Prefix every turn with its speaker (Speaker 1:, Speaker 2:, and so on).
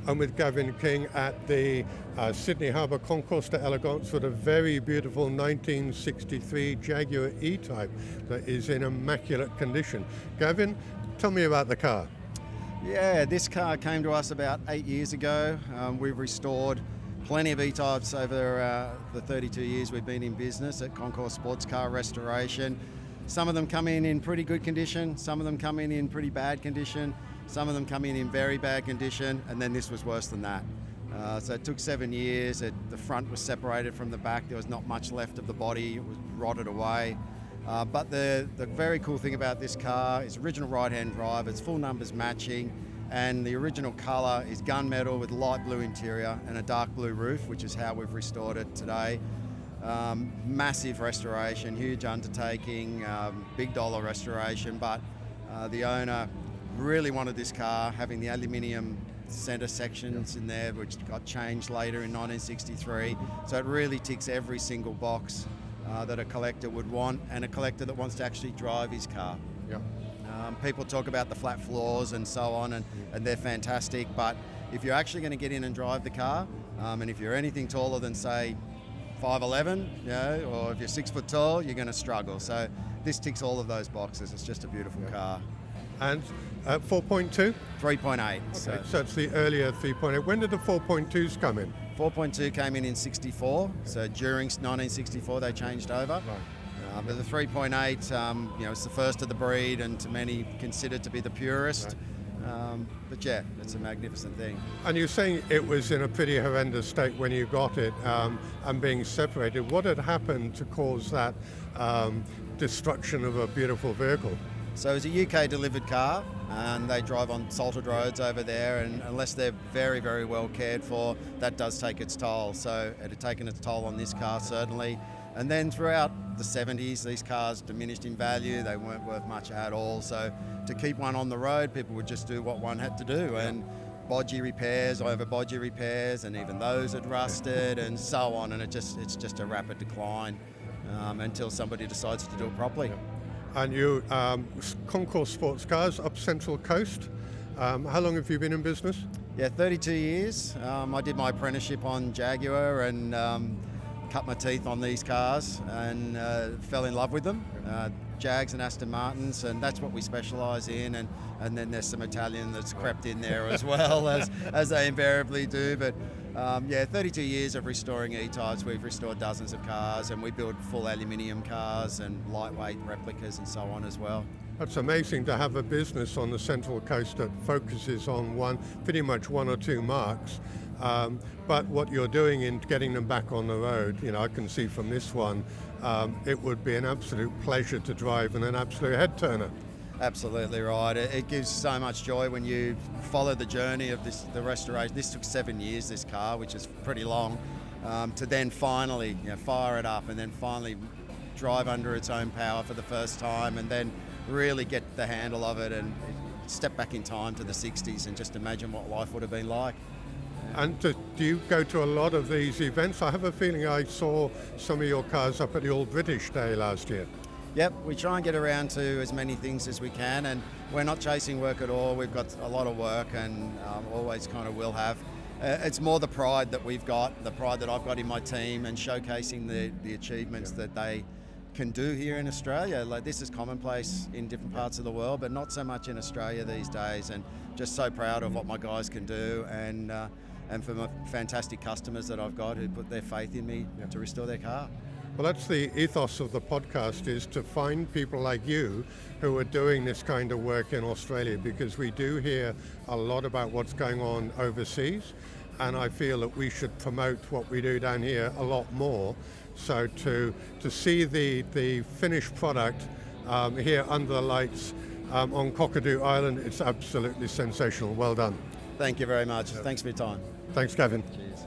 Speaker 1: I'm with Gavin King at the Sydney Harbour Concours d'Elegance with a very beautiful 1963 Jaguar E-type that is in immaculate condition. Gavin, tell me about the car.
Speaker 2: Yeah, this car came to us about 8 years ago. We've restored plenty of E-types over the 32 years we've been in business at Concours Sportswear Restoration. Some of them come in pretty good condition, some of them come in pretty bad condition, some of them come in very bad condition, and then this was worse than that. So it took 7 years. The front was separated from the back. There was not much left of the body. It was rotted away. But the very cool thing about this car is original right-hand drive. It's full numbers matching, and the original colour is gunmetal with light blue interior and a dark blue roof, which is how we've restored it today. Massive restoration, huge undertaking, big dollar restoration, but the owner really wanted this car, having the aluminium centre sections in there, which got changed later in 1963. So it really ticks every single box that a collector would want, and a collector that wants to actually drive his car.
Speaker 1: Yeah.
Speaker 2: People talk about the flat floors and so on, and they're fantastic, but if you're actually going to get in and drive the car, and if you're anything taller than, say, 5'11", or if you're 6 foot tall, you're going to struggle. So this ticks all of those boxes. It's just a beautiful car.
Speaker 1: And 4.2?
Speaker 2: 3.8.
Speaker 1: Okay, so it's the earlier 3.8. When did the 4.2s come in?
Speaker 2: 4.2 came in 64, so during 1964 they changed over.
Speaker 1: Right.
Speaker 2: But the 3.8, it's the first of the breed, and to many considered to be the purest.
Speaker 1: Right.
Speaker 2: But yeah, it's a magnificent thing.
Speaker 1: And you're saying it was in a pretty horrendous state when you got it, and being separated. What had happened to cause that destruction of a beautiful vehicle?
Speaker 2: So it's a UK delivered car, and they drive on salted roads over there, and unless they're very, very well cared for, that does take its toll. So it had taken its toll on this car, certainly. And then throughout the 70s, these cars diminished in value. They weren't worth much at all. So to keep one on the road, people would just do what one had to do. And bodgy repairs over bodgy repairs, and even those had rusted and so on. And it's just a rapid decline until somebody decides to do it properly.
Speaker 1: And you, Concours Sports Cars up Central Coast. How long have you been in business?
Speaker 2: Yeah, 32 years. I did my apprenticeship on Jaguar and cut my teeth on these cars and fell in love with them. Jags and Aston Martins, and that's what we specialise in. And then there's some Italian that's crept in there as well, as they invariably do. But 32 years of restoring E-types. We've restored dozens of cars, and we build full aluminium cars and lightweight replicas and so on as well.
Speaker 1: That's amazing to have a business on the Central Coast that focuses on pretty much one or two marques. But what you're doing in getting them back on the road, I can see from this one, it would be an absolute pleasure to drive and an absolute head turner.
Speaker 2: Absolutely right. It gives so much joy when you follow the journey of the restoration. This took 7 years, this car, which is pretty long, to then finally fire it up and then finally drive under its own power for the first time, and then really get the handle of it and step back in time to the 60s and just imagine what life would have been like.
Speaker 1: And do you go to a lot of these events? I have a feeling I saw some of your cars up at the All British Day last year.
Speaker 2: Yep, we try and get around to as many things as we can, and we're not chasing work at all. We've got a lot of work, and always kind of will have. It's more the pride that we've got, the pride that I've got in my team, and showcasing the achievements that they can do here in Australia. Like, this is commonplace in different parts of the world, but not so much in Australia these days, and just so proud of what my guys can do, and for my fantastic customers that I've got who put their faith in me to restore their car.
Speaker 1: Well, that's the ethos of the podcast, is to find people like you who are doing this kind of work in Australia, because we do hear a lot about what's going on overseas, and I feel that we should promote what we do down here a lot more. So to see the finished product here under the lights on Cockatoo Island, it's absolutely sensational. Well done.
Speaker 2: Thank you very much. Thanks for your time.
Speaker 1: Thanks, Gavin.
Speaker 2: Cheers.